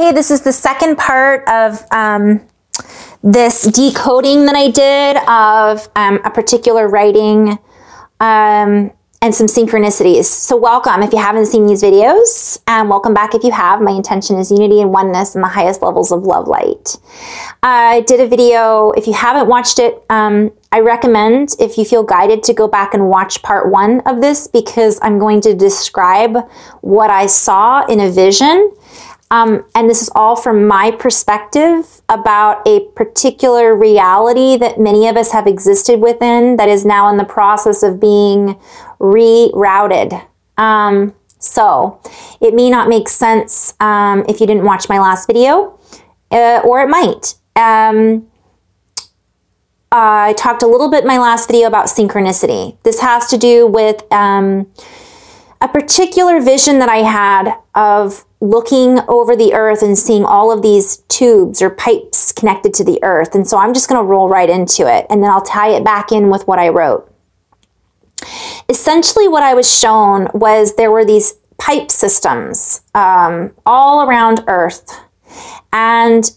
Hey, this is the second part of this decoding that I did of a particular writing and some synchronicities. So welcome if you haven't seen these videos, and welcome back if you have. My intention is unity and oneness and the highest levels of love light. I did a video. If you haven't watched it, I recommend, if you feel guided, to go back and watch part 1 of this, because I'm going to describe what I saw in a vision. And this is all from my perspective about a particular reality that many of us have existed within that is now in the process of being rerouted. So it may not make sense if you didn't watch my last video, or it might. I talked a little bit in my last video about synchronicity. This has to do with a particular vision that I had of looking over the earth and seeing all of these tubes or pipes connected to the earth. And so I'm just going to roll right into it, and then I'll tie it back in with what I wrote. Essentially, what I was shown was there were these pipe systems all around Earth. And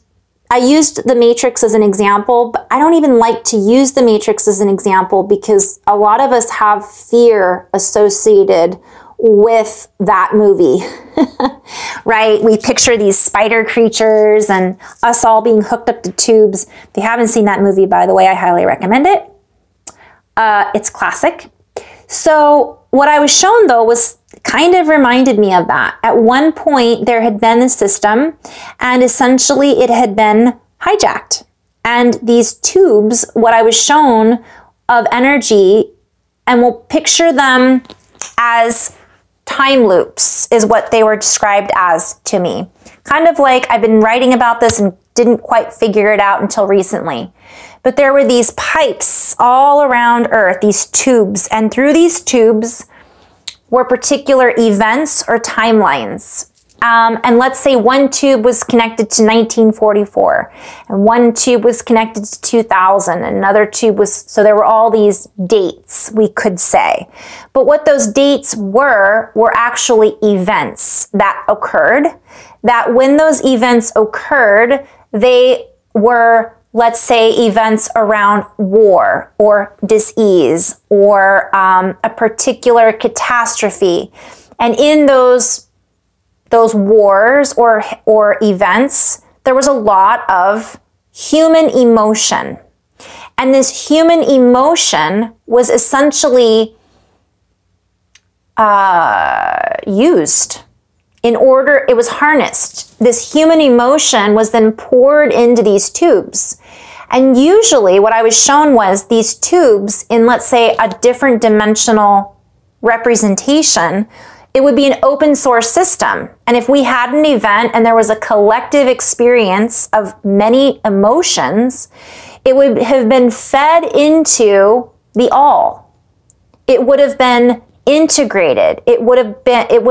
I used the matrix as an example, but I don't even like to use the matrix as an example because a lot of us have fear associated with that movie, right? We picture these spider creatures and us all being hooked up to tubes. If you haven't seen that movie, by the way, I highly recommend it. It's classic. So what I was shown, though, was kind of reminded me of that. At one point, there had been a system, and essentially it had been hijacked. And these tubes, what I was shown of energy, and we'll picture them as time loops, is what they were described as to me. Kind of like I've been writing about this and didn't quite figure it out until recently. But there were these pipes all around Earth, these tubes, and through these tubes were particular events or timelines. And let's say one tube was connected to 1944, and one tube was connected to 2000, and another tube was, so there were all these dates, we could say. But what those dates were actually events that occurred, that when those events occurred, they were, let's say, events around war or dis-ease or a particular catastrophe. And in those wars or events, there was a lot of human emotion. And this human emotion was essentially used in order, it was harnessed. This human emotion was then poured into these tubes. And usually what I was shown was these tubes in, let's say, a different dimensional representation, it would be an open source system. And if we had an event and there was a collective experience of many emotions, it would have been fed into the all. It would have been integrated. It would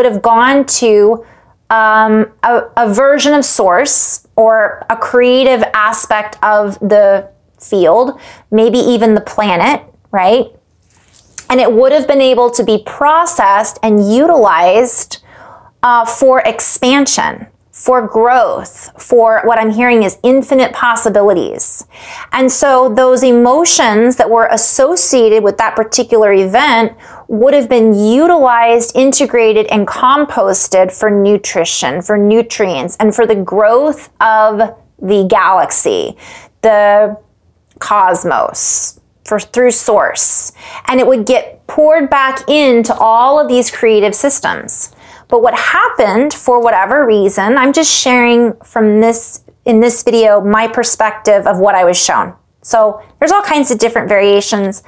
have gone to a version of source or a creative aspect of the field, maybe even the planet, right? And it would have been able to be processed and utilized for expansion, for growth, for what I'm hearing is infinite possibilities. And so those emotions that were associated with that particular event would have been utilized, integrated, and composted for nutrition, for nutrients, and for the growth of the galaxy, the cosmos, through source. And it would get poured back into all of these creative systems. But what happened, for whatever reason, I'm just sharing from in this video, my perspective of what I was shown. So there's all kinds of different variations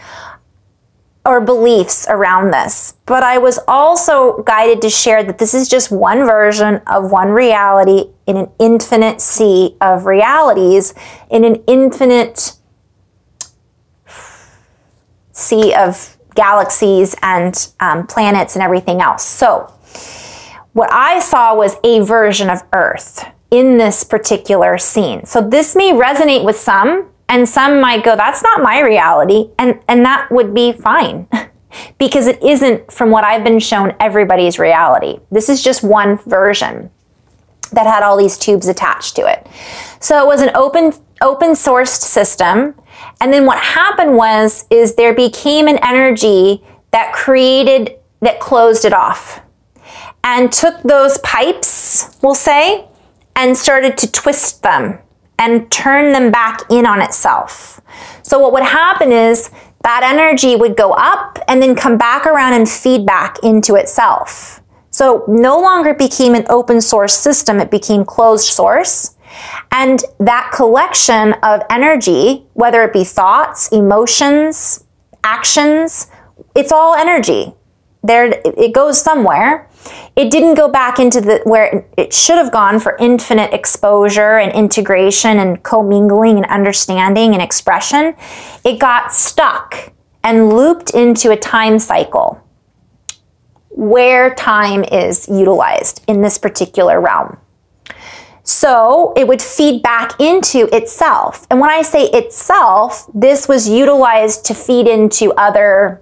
or beliefs around this. But I was also guided to share that this is just one version of one reality in an infinite sea of realities, in an infinite sea of galaxies and planets and everything else. So what I saw was a version of Earth in this particular scene. So this may resonate with some, and some might go, that's not my reality, and that would be fine because it isn't, from what I've been shown, everybody's reality. This is just one version. that had all these tubes attached to it. So it was an open sourced system. And then what happened is there became an energy that closed it off and took those pipes, we'll say, and started to twist them and turn them back in on itself. So what would happen is that energy would go up and then come back around and feed back into itself. So no longer became an open source system, it became closed source. And that collection of energy, whether it be thoughts, emotions, actions, it's all energy. It goes somewhere. It didn't go back into where it should have gone for infinite exposure and integration and commingling and understanding and expression. It got stuck and looped into a time cycle where time is utilized in this particular realm. So it would feed back into itself. And when I say itself, this was utilized to feed into other,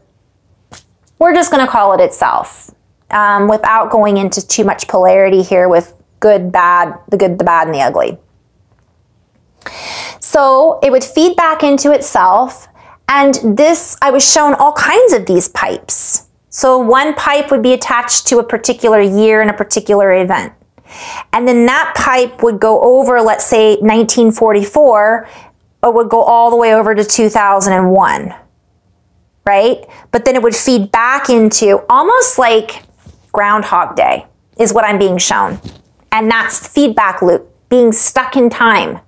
we're just going to call it itself, without going into too much polarity here with good, bad, the good, the bad, and the ugly. So it would feed back into itself. And this, I was shown all kinds of these pipes. So one pipe would be attached to a particular year and a particular event. And then that pipe would go over, let's say, 1944, or would go all the way over to 2001, right? But then it would feed back into almost like Groundhog Day is what I'm being shown. And that's the feedback loop, being stuck in time,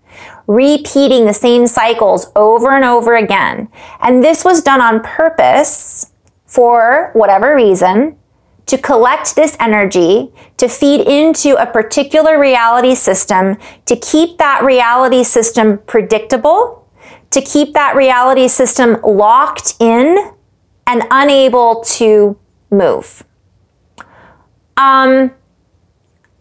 repeating the same cycles over and over again. And this was done on purpose for whatever reason, to collect this energy, to feed into a particular reality system, to keep that reality system predictable, to keep that reality system locked in and unable to move. And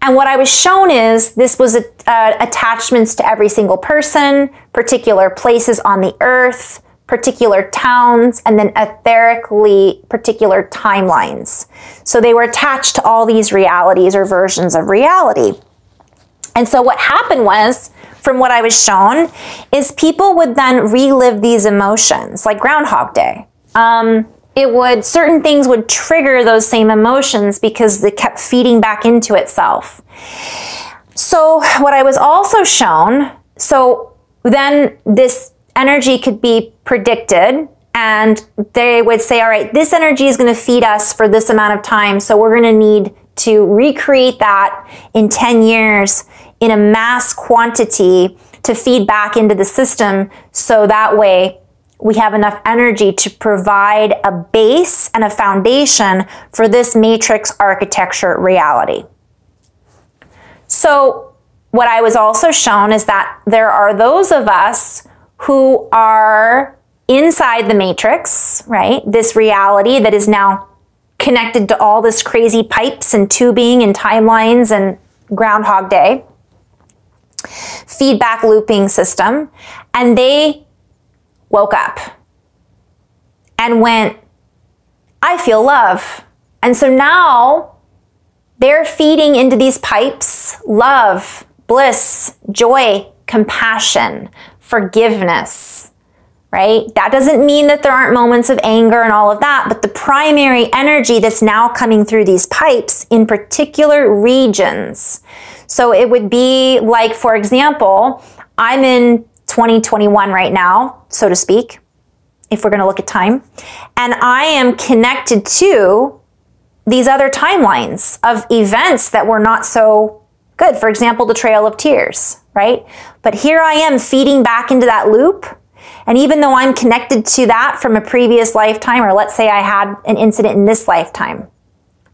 what I was shown is this was attachments to every single person, particular places on the earth, particular towns, and then etherically particular timelines. So they were attached to all these realities or versions of reality. And so what happened was, from what I was shown, is people would then relive these emotions, like Groundhog Day. Certain things would trigger those same emotions because they kept feeding back into itself. So what I was also shown, so then this energy could be predicted, and they would say, all right, this energy is going to feed us for this amount of time, so we're going to need to recreate that in 10 years in a mass quantity to feed back into the system, so that way we have enough energy to provide a base and a foundation for this matrix architecture reality. So what I was also shown is that there are those of us who are inside the matrix, right? This reality that is now connected to all this crazy pipes and tubing and timelines and Groundhog Day, feedback looping system. And they woke up and went, I feel love. And so now they're feeding into these pipes love, bliss, joy, compassion, forgiveness, right? That doesn't mean that there aren't moments of anger and all of that, but the primary energy that's now coming through these pipes in particular regions. So it would be like, for example, I'm in 2021 right now, so to speak, if we're going to look at time, and I am connected to these other timelines of events that were not so good. For example, the Trail of Tears, right? But here I am feeding back into that loop. And even though I'm connected to that from a previous lifetime, or let's say I had an incident in this lifetime,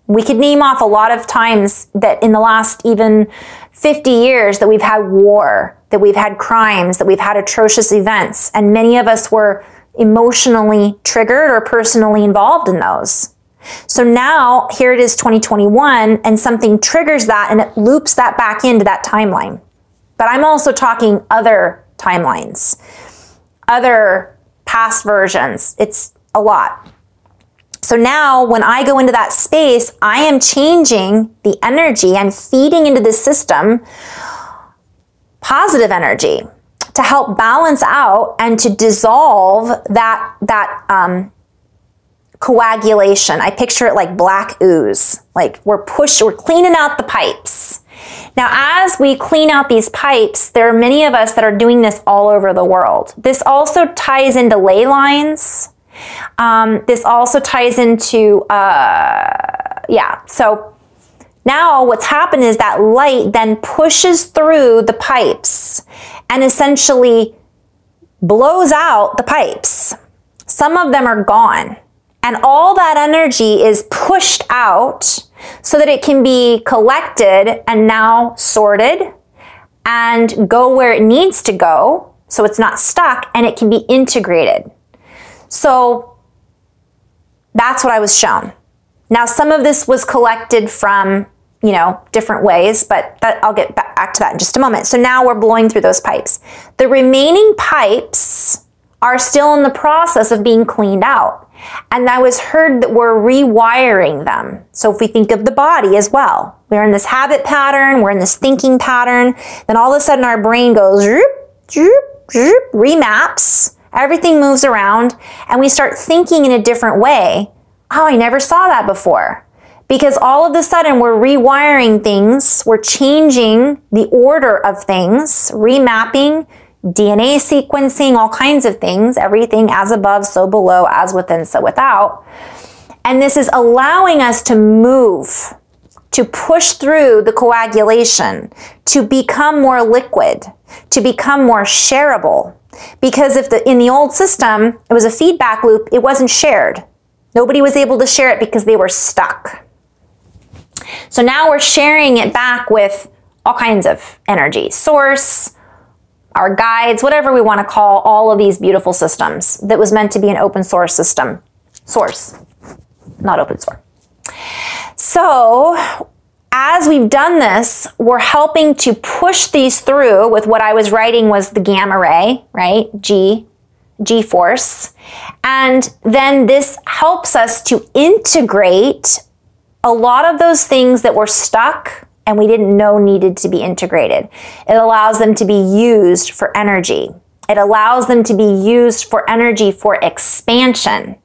we could name off a lot of times that in the last even 50 years that we've had war, that we've had crimes, that we've had atrocious events. And many of us were emotionally triggered or personally involved in those. So now here it is 2021 and something triggers that and it loops that back into that timeline. But I'm also talking other timelines, other past versions. It's a lot. So now when I go into that space, I am changing the energy. I'm feeding into the system positive energy to help balance out and to dissolve that coagulation. I picture it like black ooze, like we're cleaning out the pipes. Now, as we clean out these pipes, there are many of us that are doing this all over the world. This also ties into ley lines. This also ties into, so now what's happened is that light then pushes through the pipes and essentially blows out the pipes. Some of them are gone, and all that energy is pushed out so that it can be collected and now sorted and go where it needs to go, so it's not stuck and it can be integrated. So that's what I was shown. Now, some of this was collected from, different ways, but I'll get back to that in just a moment. So now we're blowing through those pipes. The remaining pipes are still in the process of being cleaned out. And I was heard that we're rewiring them. So if we think of the body as well, we're in this habit pattern, we're in this thinking pattern, then all of a sudden our brain goes, remaps, everything moves around, and we start thinking in a different way. Oh, I never saw that before. Because all of a sudden we're rewiring things, we're changing the order of things, remapping, DNA sequencing, all kinds of things, everything as above, so below, as within, so without. And this is allowing us to move, to push through the coagulation, to become more liquid, to become more shareable. Because in the old system, it was a feedback loop, it wasn't shared. Nobody was able to share it because they were stuck. So now we're sharing it back with all kinds of energy, source, our guides, whatever we want to call all of these beautiful systems that was meant to be an open source system. Source, not open source. So as we've done this, we're helping to push these through with what I was writing was the gamma ray, right? G force. And then this helps us to integrate a lot of those things that were stuck and we didn't know needed to be integrated. It allows them to be used for energy. It allows them to be used for energy for expansion.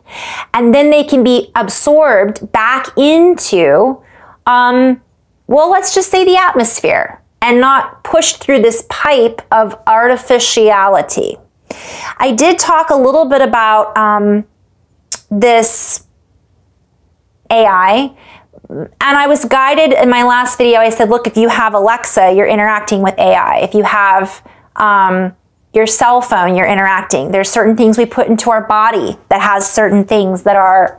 And then they can be absorbed back into, let's just say the atmosphere and not pushed through this pipe of artificiality. I did talk a little bit about this AI. And I was guided in my last video. I said, look, if you have Alexa, you're interacting with AI. If you have your cell phone, you're interacting. There's certain things we put into our body that has certain things that are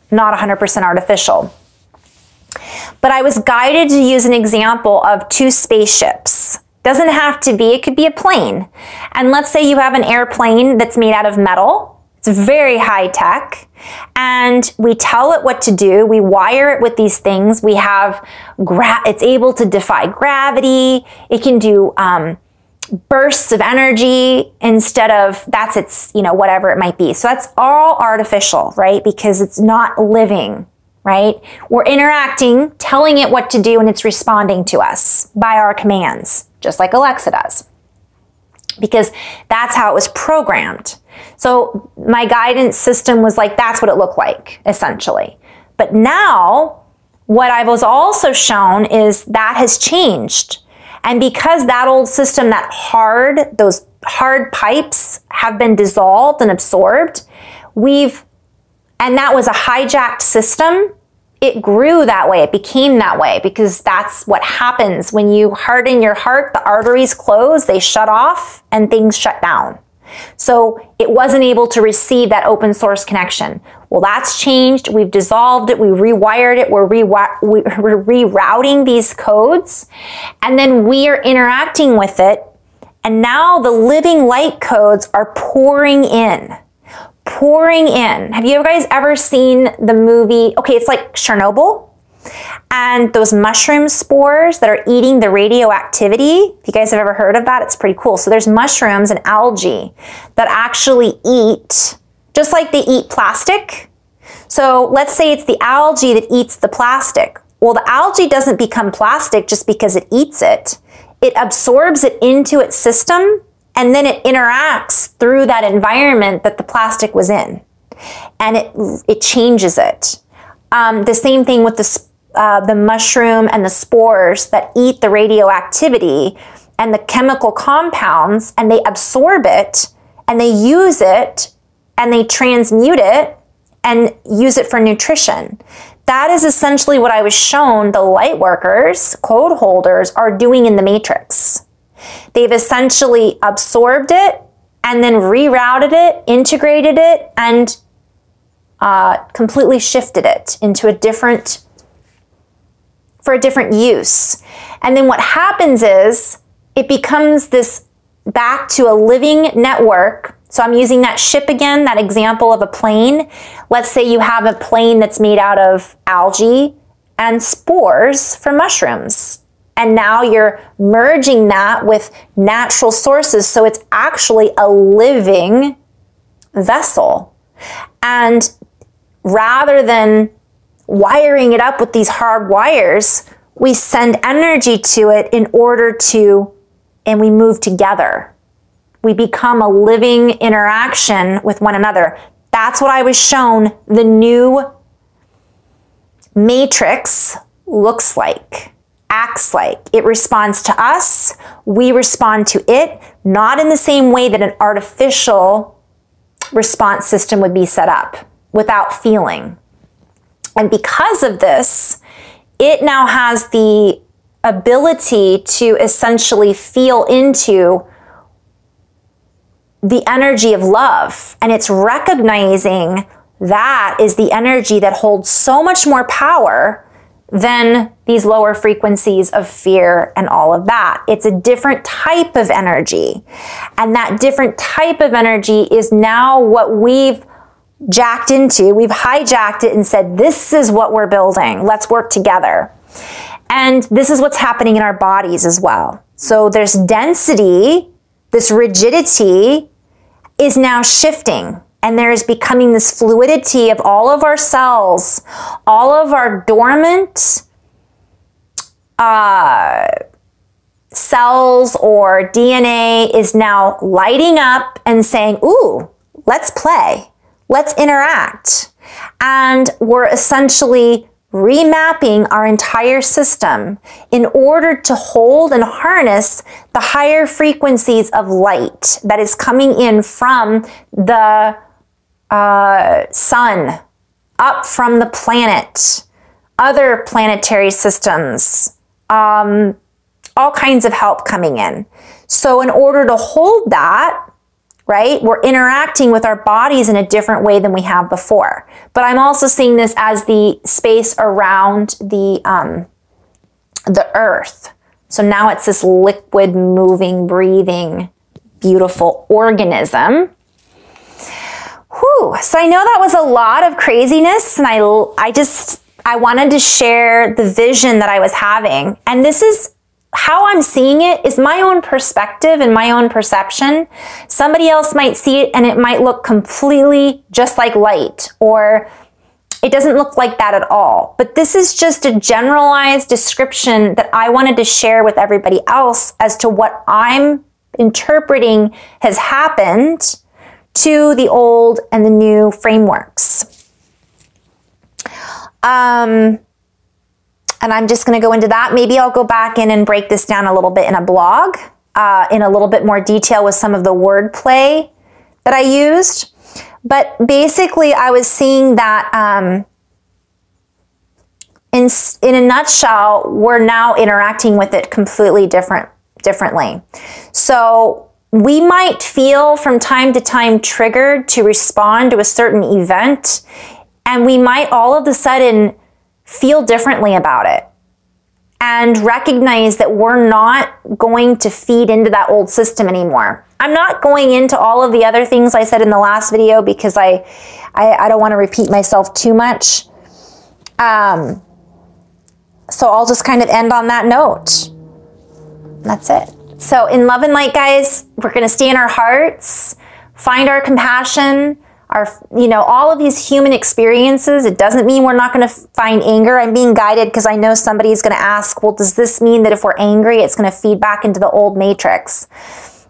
not 100% artificial. But I was guided to use an example of two spaceships. Doesn't have to be, it could be a plane. And let's say you have an airplane that's made out of metal. It's very high tech, and we tell it what to do. We wire it with these things. We have, it's able to defy gravity. It can do bursts of energy instead of, that's its, whatever it might be. So that's all artificial, right? Because it's not living, right? We're interacting, telling it what to do, and it's responding to us by our commands, just like Alexa does. Because that's how it was programmed. So my guidance system was like, that's what it looked like, essentially. But now, what I was also shown is that has changed. And because that old system, those hard pipes have been dissolved and absorbed, and that was a hijacked system, it grew that way, it became that way, because that's what happens when you harden your heart, the arteries close, they shut off, and things shut down. So it wasn't able to receive that open source connection. Well, that's changed, we've dissolved it, we rewired it, we're rerouting these codes, and then we are interacting with it, and now the living light codes are pouring in. Have you guys ever seen the movie, it's like Chernobyl, and those mushroom spores that are eating the radioactivity? If you guys have ever heard of that, it's pretty cool. So there's mushrooms and algae that actually eat, just like they eat plastic. So let's say it's the algae that eats the plastic. Well, the algae doesn't become plastic just because it eats it. It absorbs it into its system, and then it interacts through that environment that the plastic was in. And it changes it. The same thing with the mushroom and the spores that eat the radioactivity and the chemical compounds, and they absorb it, and they use it, and they transmute it, and use it for nutrition. That is essentially what I was shown the light workers, code holders, are doing in the matrix. They've essentially absorbed it and then rerouted it, integrated it, and completely shifted it into for a different use. And then what happens is it becomes this back to a living network. So I'm using that ship again, that example of a plane. Let's say you have a plane that's made out of algae and spores from mushrooms. And now you're merging that with natural sources. So it's actually a living vessel. And rather than wiring it up with these hard wires, we send energy to it in order to, and we move together. We become a living interaction with one another. That's what I was shown the new matrix looks like, acts like. It responds to us, we respond to it, not in the same way that an artificial response system would be set up, without feeling. And because of this, it now has the ability to essentially feel into the energy of love. And it's recognizing that is the energy that holds so much more power than these lower frequencies of fear and all of that. It's a different type of energy. And that different type of energy is now what we've jacked into. We've hijacked it and said, this is what we're building. Let's work together. And this is what's happening in our bodies as well. So there's density, this rigidity is now shifting, and there is becoming this fluidity of all of our cells, all of our dormant cells or DNA is now lighting up and saying, ooh, let's play, let's interact. And we're essentially remapping our entire system in order to hold and harness the higher frequencies of light that is coming in from the sun, up from the planet, other planetary systems, all kinds of help coming in. So in order to hold that, right, we're interacting with our bodies in a different way than we have before. But I'm also seeing this as the space around the earth. So now it's this liquid, moving, breathing, beautiful organism. Whew. So I know that was a lot of craziness, and I wanted to share the vision that I was having. And this is how I'm seeing it, is my own perspective and my own perception. Somebody else might see it and it might look completely just like light, or it doesn't look like that at all. But this is just a generalized description that I wanted to share with everybody else as to what I'm interpreting has happened to the old and the new frameworks. And I'm just going to go into that. Maybe I'll go back in and break this down a little bit in a blog, in a little bit more detail with some of the wordplay that I used. But basically, I was seeing that in a nutshell, we're now interacting with it completely differently. So we might feel from time to time triggered to respond to a certain event, and we might all of a sudden feel differently about it and recognize that we're not going to feed into that old system anymore. I'm not going into all of the other things I said in the last video because I don't want to repeat myself too much. So I'll just kind of end on that note. That's it. So in love and light, guys, we're going to stay in our hearts, find our compassion, all of these human experiences. It doesn't mean we're not going to find anger. I'm being guided because I know somebody's going to ask, well, does this mean that if we're angry, it's going to feed back into the old matrix?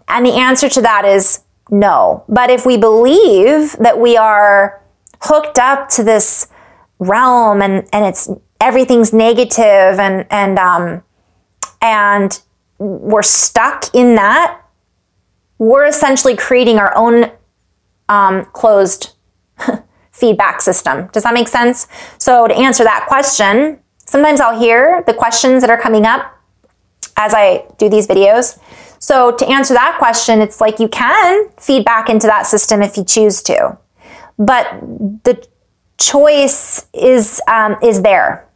And the answer to that is no. But if we believe that we are hooked up to this realm and everything's negative and we're stuck in that, we're essentially creating our own closed feedback system. Does that make sense? So to answer that question, sometimes I'll hear the questions that are coming up as I do these videos. So to answer that question, it's like you can feed back into that system if you choose to, but the choice is there.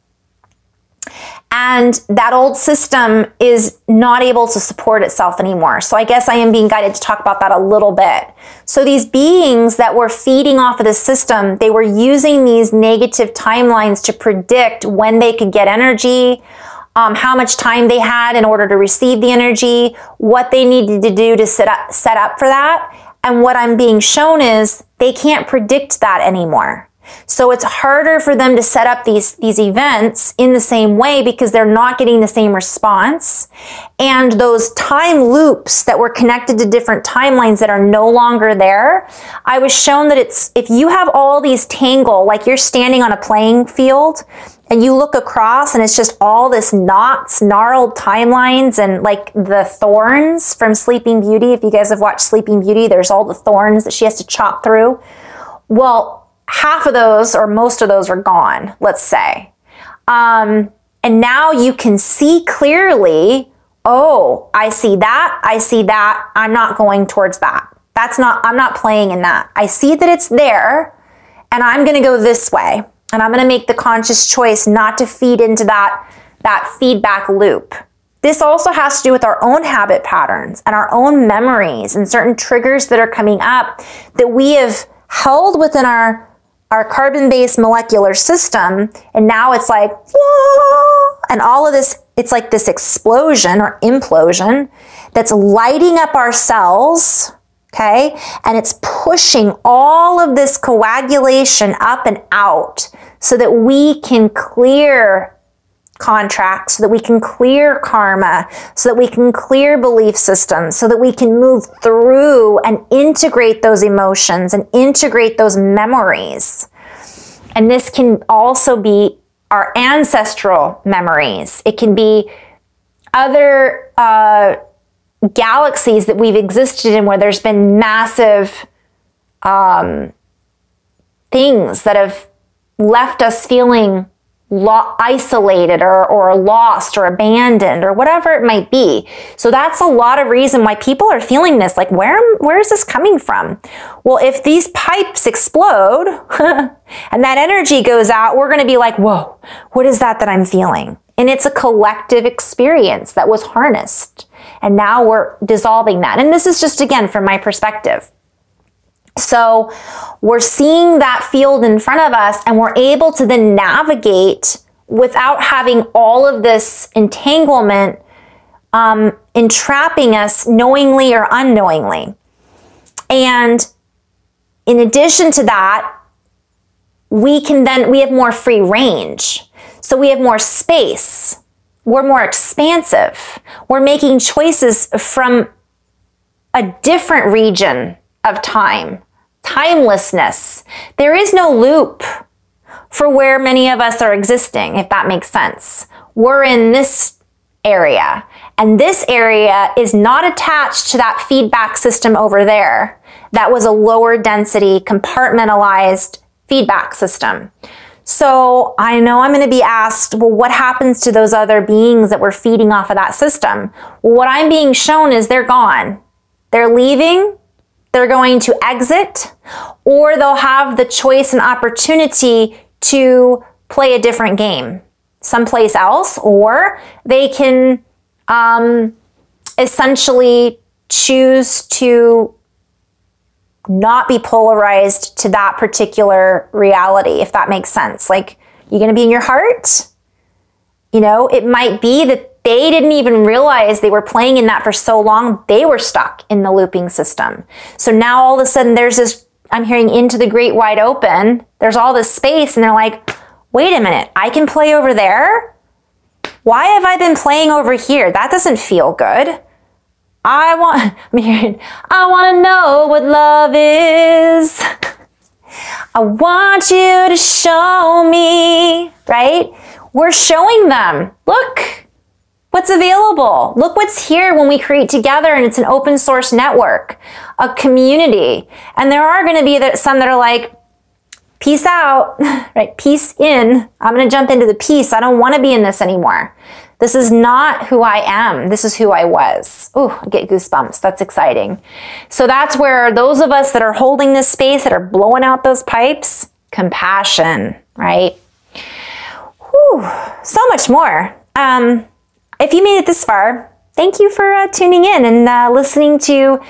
And that old system is not able to support itself anymore. So I guess I am being guided to talk about that a little bit. So these beings that were feeding off of the system, they were using these negative timelines to predict when they could get energy, how much time they had in order to receive the energy, what they needed to do to set up for that. And what I'm being shown is they can't predict that anymore. So it's harder for them to set up these events in the same way because they're not getting the same response. And those time loops that were connected to different timelines that are no longer there, I was shown that if you have all these tangle, like you're standing on a playing field and you look across and it's just all this knots, gnarled timelines and like the thorns from Sleeping Beauty. If you guys have watched Sleeping Beauty, there's all the thorns that she has to chop through. Well, half of those or most of those are gone, let's say. And now you can see clearly, oh, I see that, I'm not going towards that. I'm not playing in that. I see that it's there and I'm going to go this way. And I'm going to make the conscious choice not to feed into that feedback loop. This also has to do with our own habit patterns and our own memories and certain triggers that are coming up that we have held within our carbon-based molecular system, and now it's like, whoa, and all of this, it's like this explosion or implosion that's lighting up our cells, okay? And it's pushing all of this coagulation up and out so that we can clear contracts, so that we can clear karma, so that we can clear belief systems, so that we can move through and integrate those emotions and integrate those memories. And this can also be our ancestral memories. It can be other galaxies that we've existed in where there's been massive things that have left us feeling isolated or lost or abandoned or whatever it might be. So that's a lot of reason why people are feeling this, like where is this coming from? Well, if these pipes explode and that energy goes out, we're going to be like, whoa, what is that I'm feeling? And it's a collective experience that was harnessed. And now we're dissolving that. And this is just, again, from my perspective. So we're seeing that field in front of us and we're able to then navigate without having all of this entanglement entrapping us knowingly or unknowingly. And in addition to that, we have more free range. So we have more space. We're more expansive. We're making choices from a different region of time. Timelessness. There is no loop for where many of us are existing, if that makes sense. We're in this area, and this area is not attached to that feedback system over there. That was a lower density, compartmentalized feedback system. So I know I'm going to be asked, well, what happens to those other beings that were feeding off of that system? Well, what I'm being shown is they're gone. They're leaving. They're going to exit, or they'll have the choice and opportunity to play a different game someplace else, or they can essentially choose to not be polarized to that particular reality, if that makes sense. Like, you're going to be in your heart. You know, it might be that they didn't even realize they were playing in that for so long. They were stuck in the looping system. So now all of a sudden there's this I'm hearing into the great wide open. There's all this space, and they're like, wait a minute, I can play over there? Why have I been playing over here? That doesn't feel good. I want to know what love is. I want you to show me, right? We're showing them, look what's available. Look what's here when we create together, and it's an open source network, a community. And there are going to be some that are like, peace out, right? Peace in. I'm going to jump into the peace. I don't want to be in this anymore. This is not who I am. This is who I was. Ooh, I get goosebumps. That's exciting. So that's where those of us that are holding this space, that are blowing out those pipes, compassion, right? Whew, so much more. If you made it this far, thank you for tuning in and listening to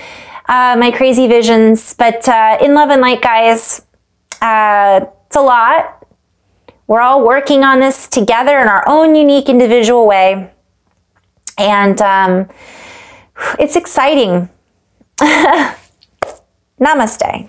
my crazy visions. But in love and light, guys, it's a lot. We're all working on this together in our own unique individual way. And it's exciting. Namaste.